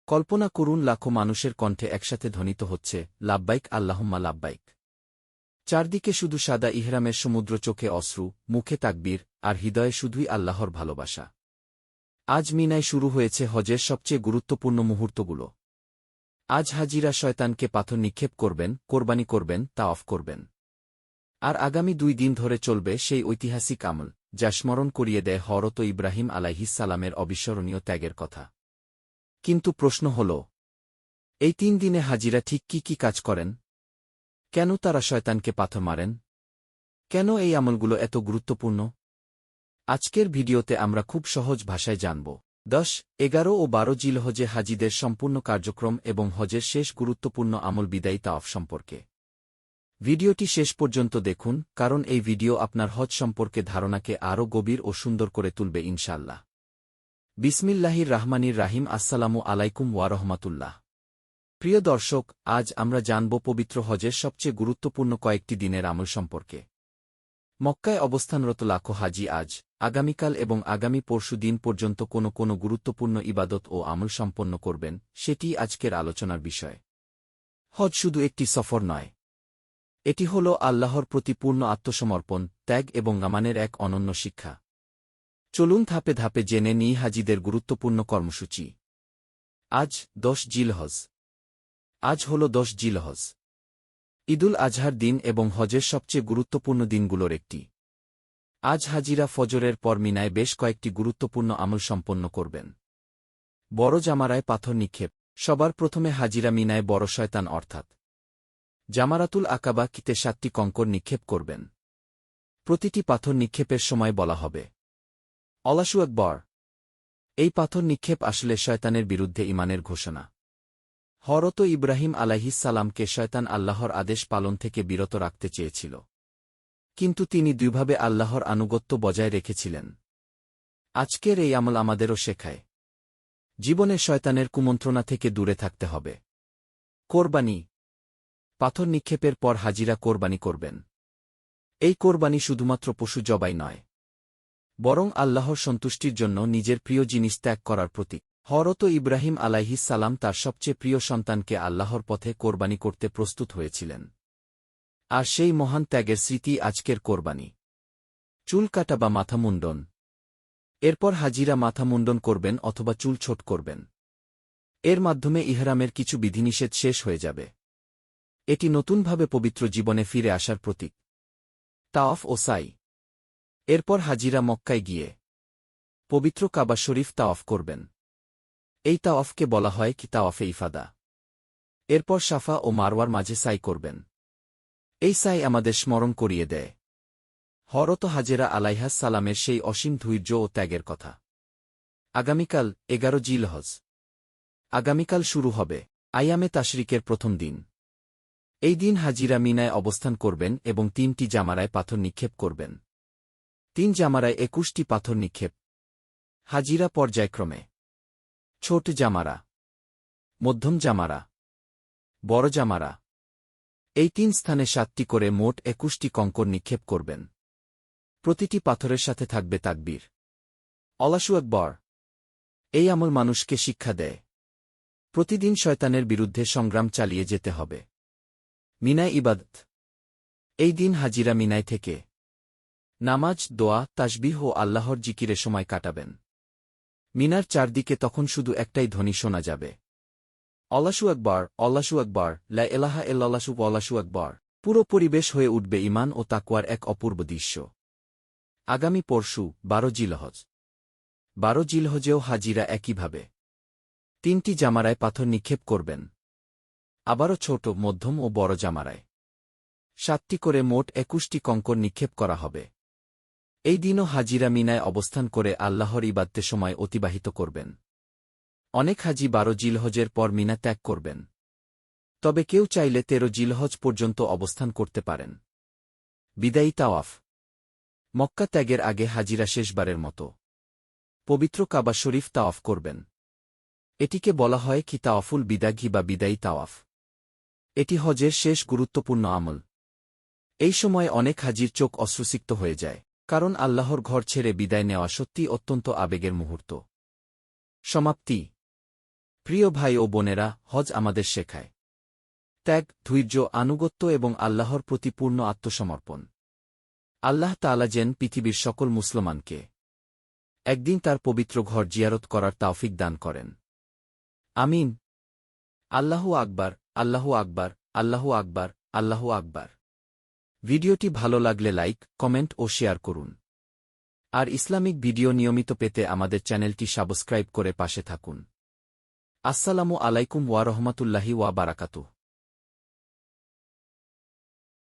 কল্পনা করুন লাখো মানুষের কণ্ঠে একসাথে ধ্বনিত হচ্ছে, লাব্বাইক আল্লাহুম্মা লাব্বাইক। চারদিকে শুধু সাদা ইহরামের সমুদ্র, চোখে অশ্রু, মুখে তাকবীর, আর হৃদয়ে শুধুই আল্লাহর ভালোবাসা। আজ মিনায় শুরু হয়েছে হজের সবচেয়ে গুরুত্বপূর্ণ মুহূর্তগুলো। আজ হাজিরা শয়তানকে পাথর নিক্ষেপ করবেন, কোরবানি করবেন, তাওয়াফ করবেন। আর আগামী 2 দিন ধরে চলবে সেই ঐতিহাসিক আমল, যা স্মরণ করিয়ে দেয় হযরত ইব্রাহিম আলাইহিসসালামের অবিস্মরণীয় ত্যাগের কথা। কিন্তু প্রশ্ন হল, এই 3 দিনে হাজিরা ঠিক কি কাজ করেন? কেন তারা শয়তানকে পাথর মারেন? কেন এই আমলগুলো এত গুরুত্বপূর্ণ? আজকের ভিডিওতে আমরা খুব সহজ ভাষায় জানব 10, 11 ও 12 জিলহজে হাজিদের সম্পূর্ণ কার্যক্রম এবং হজের শেষ গুরুত্বপূর্ণ আমল বিদায়ী তাওয়াফ সম্পর্কে। ভিডিওটি শেষ পর্যন্ত দেখুন, কারণ এই ভিডিও আপনার হজ সম্পর্কে ধারণাকে আরও গভীর ও সুন্দর করে তুলবে ইনশাআল্লাহ। বিসমিল্লাহির রাহমানির রাহিম। আসসালামু আলাইকুম ওয়া রাহমাতুল্লাহ। প্রিয় দর্শক, আজ আমরা জানব পবিত্র হজের সবচেয়ে গুরুত্বপূর্ণ কয়েকটি দিনের আমল সম্পর্কে। মক্কায় অবস্থানরত লাখো হাজি আজ, আগামীকাল এবং আগামী পরশু দিন পর্যন্ত কোনো গুরুত্বপূর্ণ ইবাদত ও আমল সম্পন্ন করবেন, সেটি আজকের আলোচনার বিষয়। হজ শুধু একটি সফর নয়, এটি হল আল্লাহর প্রতি পূর্ণ আত্মসমর্পণ, ত্যাগ এবং আমানের এক অনন্য শিক্ষা। চলুন ধাপে ধাপে জেনে নিই হাজিদের গুরুত্বপূর্ণ কর্মসূচি। আজ 10 জিলহজ। আজ হল 10 জিলহজ, ঈদুল আজহার দিন এবং হজের সবচেয়ে গুরুত্বপূর্ণ দিনগুলোর একটি। আজ হাজিরা ফজরের পর মিনায় বেশ কয়েকটি গুরুত্বপূর্ণ আমল সম্পন্ন করবেন। বড় জামারায় পাথর নিক্ষেপ। সবার প্রথমে হাজিরা মিনায় বড় শয়তান অর্থাৎ জামারাতুল আকাবা কিতে 7টি কঙ্কর নিক্ষেপ করবেন। প্রতিটি পাথর নিক্ষেপের সময় বলা হবে আল্লাহু আকবার। এই পাথর নিক্ষেপ আসলে শয়তানের বিরুদ্ধে ঈমানের ঘোষণা। হযরত ইব্রাহিম আলাইহিসসালামকে শয়তান আল্লাহর আদেশ পালন থেকে বিরত রাখতে চেয়েছিল, কিন্তু তিনি দুইভাবে আল্লাহর আনুগত্য বজায় রেখেছিলেন। আজকের এই আমল আমাদেরও শেখায়, জীবনে শয়তানের কুমন্ত্রণা থেকে দূরে থাকতে হবে। কোরবানি। পাথর নিক্ষেপের পর হাজিরা কোরবানি করবেন। এই কোরবানি শুধুমাত্র পশু জবাই নয়, বরং আল্লাহর সন্তুষ্টির জন্য নিজের প্রিয় জিনিস ত্যাগ করার প্রতীক। হযরত ইব্রাহিম আলাইহিসসালাম তার সবচেয়ে প্রিয় সন্তানকে আল্লাহর পথে কোরবানি করতে প্রস্তুত হয়েছিলেন। আর সেই মহান ত্যাগের স্মৃতি আজকের কোরবানি। চুল কাটা বা মাথা মুন্ডন। এরপর হাজিরা মাথা মুন্ডন করবেন অথবা চুল ছোট করবেন। এর মাধ্যমে ইহরামের কিছু বিধিনিষেধ শেষ হয়ে যাবে। এটি নতুনভাবে পবিত্র জীবনে ফিরে আসার প্রতীক। তাওয়াফ ও সাই। এরপর হাজিরা মক্কায় গিয়ে পবিত্র কাবা শরীফ তাওয়াফ করবেন। এই তাওয়াফকে বলা হয় কি তাওয়াফে ইফাদা। এরপর সাফা ও মারওয়ার মাঝে সাই করবেন। এই সাই আমাদের স্মরণ করিয়ে দেয় হযরত হাজেরা আলাইহাসসালামের সেই অসীম ধৈর্য ও ত্যাগের কথা। আগামীকাল 11 জিলহজ। আগামীকাল শুরু হবে আইয়ামে তাশরিকের প্রথম দিন। এই দিন হাজিরা মিনায় অবস্থান করবেন এবং 3টি জামারায় পাথর নিক্ষেপ করবেন। 3 জামারায় 21টি পাথর নিক্ষেপ। হাজিরা পর্যায়ক্রমে ছোট জামারা, মধ্যম জামারা, বড় জামারা, এই 3 স্থানে 7টি করে মোট 21টি কঙ্কর নিক্ষেপ করবেন। প্রতিটি পাথরের সাথে থাকবে তাকবীর, আল্লাহু আকবার। এই আমল মানুষকে শিক্ষা দেয়, প্রতিদিন শয়তানের বিরুদ্ধে সংগ্রাম চালিয়ে যেতে হবে। মিনায় ইবাদত। এই দিন হাজিরা মিনায় থেকে নামাজ, দোয়া, তাসবিহ ও আল্লাহর জিকিরে সময় কাটাবেন। মিনার চারদিকে তখন শুধু একটাই ধ্বনি শোনা যাবে, আল্লাহু আকবার, আল্লাহু আকবার, লা ইলাহা ইল্লাল্লাহু আল্লাহু আকবার। পুরো পরিবেশ হয়ে উঠবে ঈমান ও তাকওয়ার এক অপূর্ব দৃশ্য। আগামী পরশু 12 জিলহজ। 12 জিলহজেও হাজিরা একইভাবে 3টি জামারায় পাথর নিক্ষেপ করবেন। আবারও ছোট, মধ্যম ও বড় জামারায় 7টি করে মোট 21টি কঙ্কর নিক্ষেপ করা হবে। এই দিনও হাজিরা মিনায় অবস্থান করে আল্লাহর ইবাদতে সময় অতিবাহিত করবেন। অনেক হাজি 12 জিলহজের পর মিনা ত্যাগ করবেন, তবে কেউ চাইলে 13 জিলহজ পর্যন্ত অবস্থান করতে পারেন। বিদায়ী তাওয়াফ। মক্কা ত্যাগের আগে হাজিরা শেষবারের মতো পবিত্র কাবা শরীফ তাওয়াফ করবেন। এটিকে বলা হয় কি তাওয়াফুল বিদাগি বা বিদায়ী তাওয়াফ। এটি হজের শেষ গুরুত্বপূর্ণ আমল। এই সময় অনেক হাজির চোখ অশ্রুসিক্ত হয়ে যায়, কারণ আল্লাহর ঘর ছেড়ে বিদায় নেওয়া সত্যি অত্যন্ত আবেগের মুহূর্ত। সমাপ্তি। প্রিয় ভাই ও বোনেরা, হজ আমাদের শেখায় ত্যাগ, ধৈর্য, আনুগত্য এবং আল্লাহর প্রতি পূর্ণ আত্মসমর্পণ। আল্লাহ তাআলা যেন পৃথিবীর সকল মুসলমানকে একদিন তার পবিত্র ঘর জিয়ারত করার তাওফিক দান করেন। আমিন। আল্লাহু আকবার, আল্লাহু আকবার, আল্লাহু আকবার, আল্লাহু আকবার। ভিডিওটি ভালো লাগলে লাইক, কমেন্ট ও শেয়ার করুন। আর ইসলামিক ভিডিও নিয়মিত পেতে আমাদের চ্যানেলটি সাবস্ক্রাইব করে পাশে থাকুন। আসসালামু আলাইকুম ওয়া রাহমাতুল্লাহি ওয়া বারাকাতুহু।